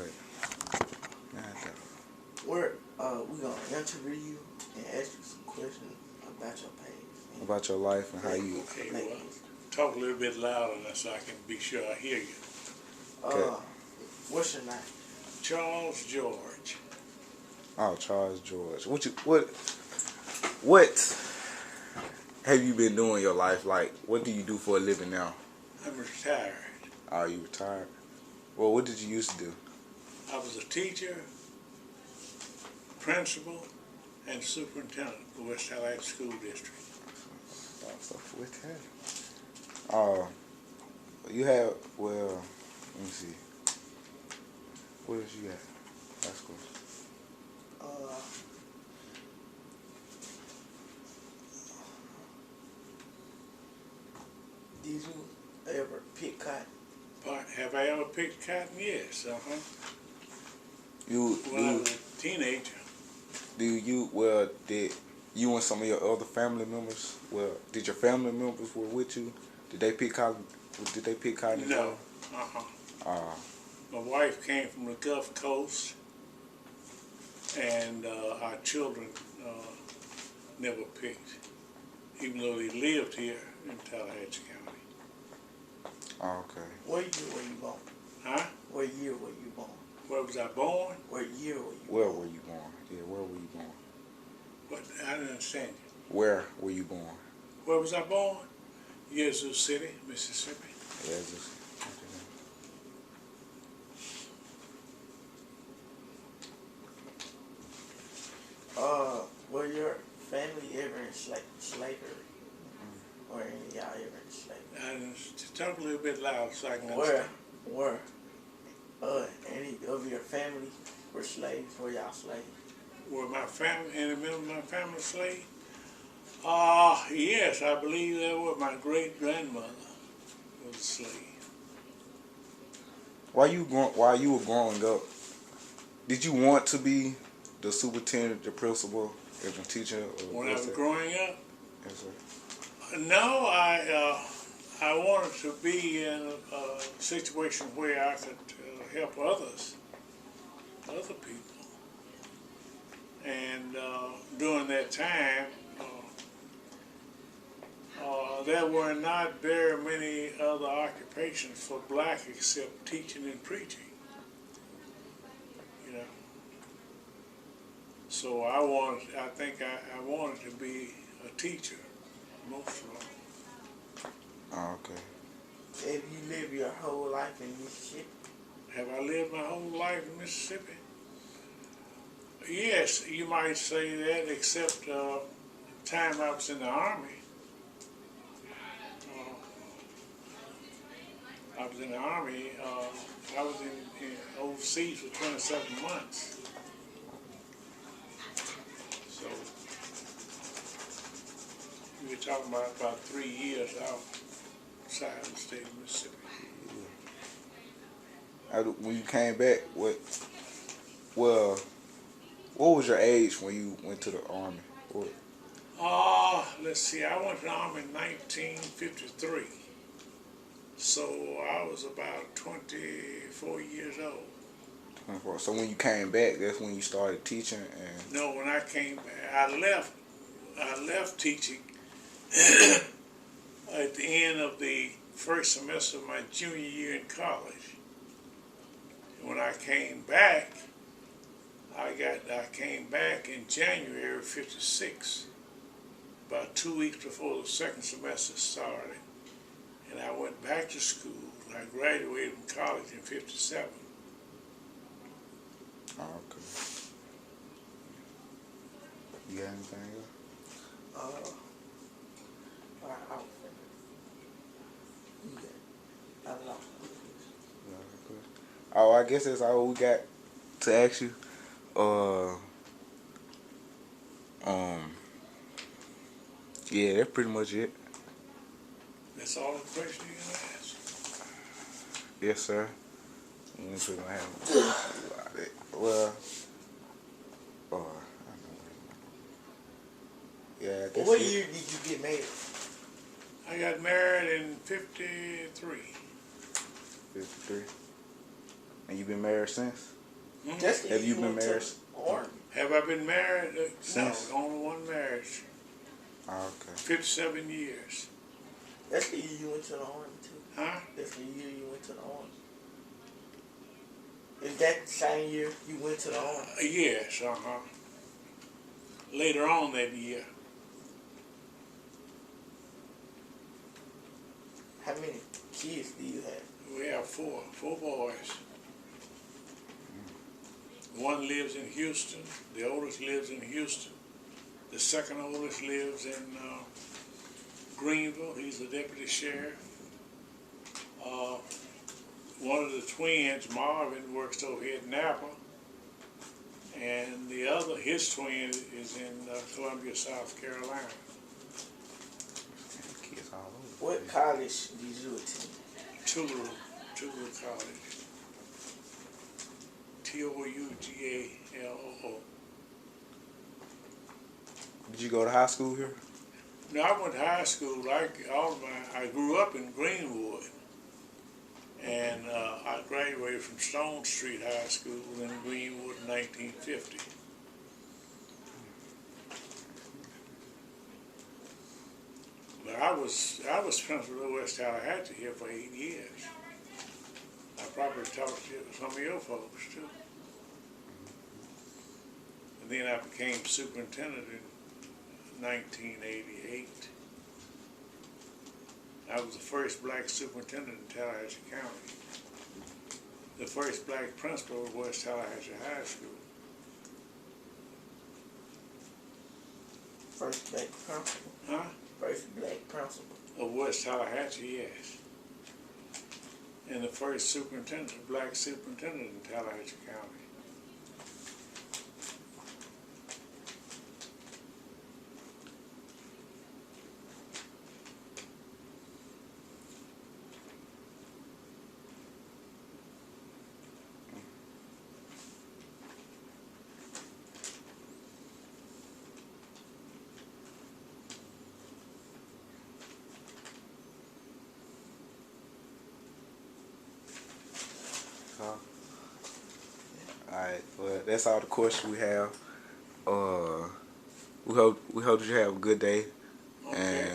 ahead. We're we gonna interview you and ask you some questions about your page. About your life and how you. Okay, well, talk a little bit louder so I can be sure I hear you. Okay. What's your name? Charles George. Oh, Charles George. What have you been doing in your life? Like, what do you do for a living now? I'm retired. Are you retired? Well, what did you used to do? I was a teacher, principal, and superintendent of the West Tallahatchie School District. You have, well, let me see. What else you got? Last question. Did you ever pick cotton? Have I ever picked cotton? Yes, When I was a teenager. Did you and some of your other family members, did your family members were with you? Did they pick cotton? No. My wife came from the Gulf Coast, and our children never picked, even though they lived here in Tallahatchie County. Oh, okay. What year were you born? Huh? What year were you born? Where was I born? What year were you Where born? were you born? Yeah, where were you born? What? I didn't understand you. Where were you born? Where was I born? Yazoo City, Mississippi. Yeah, just. Were your family ever in slavery? Or any of y'all ever in slavery? I didn't talk a little bit loud so I can understand. Were any of your family were slaves? Were y'all slaves? Were my family, any member of my family slave? Yes, I believe that was my great-grandmother was a slave. While you were growing up, did you want to be the superintendent, the principal, as a teacher? Or When I was growing up? Yes, sir. No, I wanted to be in a situation where I could help other people. And during that time, there were not very many other occupations for black except teaching and preaching. You know. So I think I wanted to be a teacher, most of all. Oh, okay. Have you lived your whole life in Mississippi? Have I lived my whole life in Mississippi? Yes, you might say that, except time I was in the Army. I was in the Army. I was in overseas for 27 months. So we're talking about 3 years outside of the state of Mississippi. When you came back, what was your age when you went to the Army? Let's see, I went to the Army in 1953. So I was about 24 years old. 24. So when you came back, that's when you started teaching? And No, when I came back, I left teaching at the end of the first semester of my junior year in college. When I came back, I came back in January of '56, about 2 weeks before the second semester started. And I went back to school. I graduated from college in '57. Oh, okay. You got anything else? Oh, I guess that's all we got to ask you. Yeah, that's pretty much it. That's all the questions you're going to ask? Yes, sir. Well, yeah. What year did you get married? I got married in '53. 53. And you been married since? Just the Have year you been went to married the Army. Have I been married? Since? No, only one marriage. Oh, okay. 57 years. That's the year you went to the Army too. Huh? That's the year you went to the Army. Is that the same year you went to the Army? Yes, later on that year. How many kids do you have? We have four boys. One lives in Houston. The oldest lives in Houston. The second oldest lives in Greenville. He's a deputy sheriff. One of the twins, Marvin, works over here at Napa. And the other, his twin, is in Columbia, South Carolina. Kids all over. What college did you attend? Tougaloo College. Tougalloo. Did you go to high school here? No, I went to high school. I grew up in Greenwood, and I graduated from Stone Street High School in Greenwood in 1950. But I was principal at West Tallahatchie here for 8 years. I probably talked to some of your folks too. And then I became superintendent in 1988. I was the first black superintendent in Tallahatchie County. The first black principal of West Tallahatchie High School. First black principal. Huh? First black principal. Of West Tallahatchie, yes. And the first black superintendent in Tallahatchie County. Alright, well, that's all the questions we have. We hope you have a good day. Okay. And